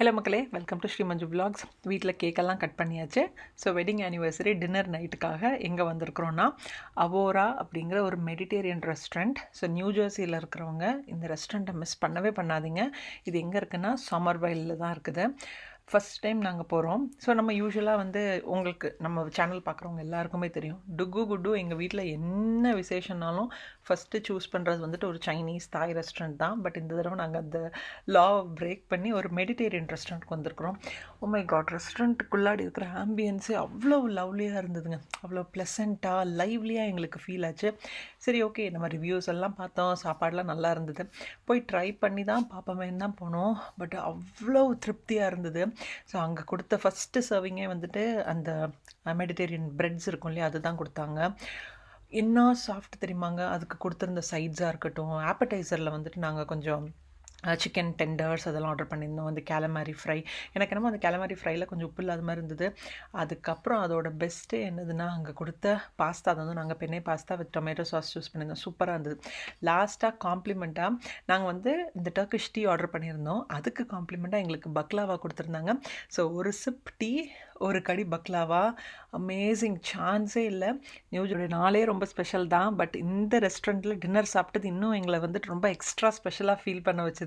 Hello மக்களே, welcome to Sri Manju vlogs. வீட்டில் கேக்கெல்லாம் கட் பண்ணியாச்சு. ஸோ வெட்டிங் ஆனிவர்சரி டின்னர் நைட்டுக்காக எங்கே வந்திருக்கிறோன்னா அவோரா அப்படிங்கிற ஒரு மெடிடேரியன் ரெஸ்டாரண்ட். ஸோ நியூ ஜெர்சியில் இருக்கிறவங்க இந்த ரெஸ்டாரண்ட்டை மிஸ் பண்ணவே பண்ணாதீங்க. இது எங்கே இருக்குன்னா சம்மர்வைலில் தான் இருக்குது. ஃபஸ்ட் டைம் நாங்கள் போகிறோம். ஸோ நம்ம யூஸ்வலாக உங்களுக்கு நம்ம சேனல் பார்க்குறவங்க எல்லாருக்குமே தெரியும், டுக்கு குட்டு எங்கள் வீட்டில் என்ன விசேஷனாலும் ஃபஸ்ட்டு சூஸ் பண்ணுறது ஒரு சைனீஸ் தாய் ரெஸ்டாரண்ட் தான். பட் இந்த தடவை நாங்கள் அந்த லா பிரேக் பண்ணி ஒரு மெடிடேரியன் ரெஸ்டாரண்ட்க்கு வந்திருக்கிறோம். ஓ மை காட், ரெஸ்டாரண்ட்டுக்குள்ளாடி இருக்கிற ஆம்பியன்ஸே அவ்வளோ லவ்லியாக இருந்ததுங்க. அவ்வளோ ப்ளசண்ட்டாக லைவ்லியாக எங்களுக்கு ஃபீல் ஆச்சு. சரி, ஓகே, நம்ம ரிவ்யூஸ் எல்லாம் பார்த்தோம், சாப்பாடெலாம் நல்லா இருந்தது, போய் ட்ரை பண்ணி தான் பார்ப்போமேன்னு தான் போனோம். பட் அவ்வளோ திருப்தியாக இருந்தது. ஸோ அங்கே கொடுத்த ஃபஸ்ட்டு சர்விங்கே அந்த மெடிடேரியன் பிரெட்ஸ் இருக்கும் இல்லையா, அதுதான் கொடுத்தாங்க. என்ன சாஃப்ட் தெரியுமாங்க. அதுக்கு கொடுத்துருந்த சைட்ஸாக இருக்கட்டும், ஆப்படைசரில் நாங்கள் கொஞ்சம் சிக்கன் டெண்டர்ஸ் அதெல்லாம் ஆர்டர் பண்ணியிருந்தோம். அந்த கேலமாரி ஃப்ரை, எனக்கு என்னமோ அந்த கேலமாரி ஃப்ரையில் கொஞ்சம் உப்பு இல்லாத மாதிரி இருந்தது. அதுக்கப்புறம் அதோட பெஸ்ட்டே என்னதுன்னா, அங்கே கொடுத்த பாஸ்தா நாங்கள் பெண்ணே pasta with tomato sauce choose பண்ணியிருந்தோம். சூப்பராக இருந்தது. லாஸ்ட்டாக காம்ப்ளிமெண்ட்டாக நாங்கள் இந்த டர்க்கிஷ் டீ ஆர்டர் பண்ணியிருந்தோம். அதுக்கு காம்ப்ளிமெண்ட்டாக எங்களுக்கு பக்லாவா கொடுத்துருந்தாங்க. ஸோ ஒரு சிப் டீ, ஒரு கடி பக்லாவா, அமேசிங், சான்ஸே இல்லை. நியூஜோட நாளே ரொம்ப ஸ்பெஷல் தான். பட் இந்த ரெஸ்டாரண்ட்டில் டின்னர் சாப்பிட்டது இன்னும் எங்களை ரொம்ப எக்ஸ்ட்ரா ஸ்பெஷலாக ஃபீல் பண்ண வச்சுது.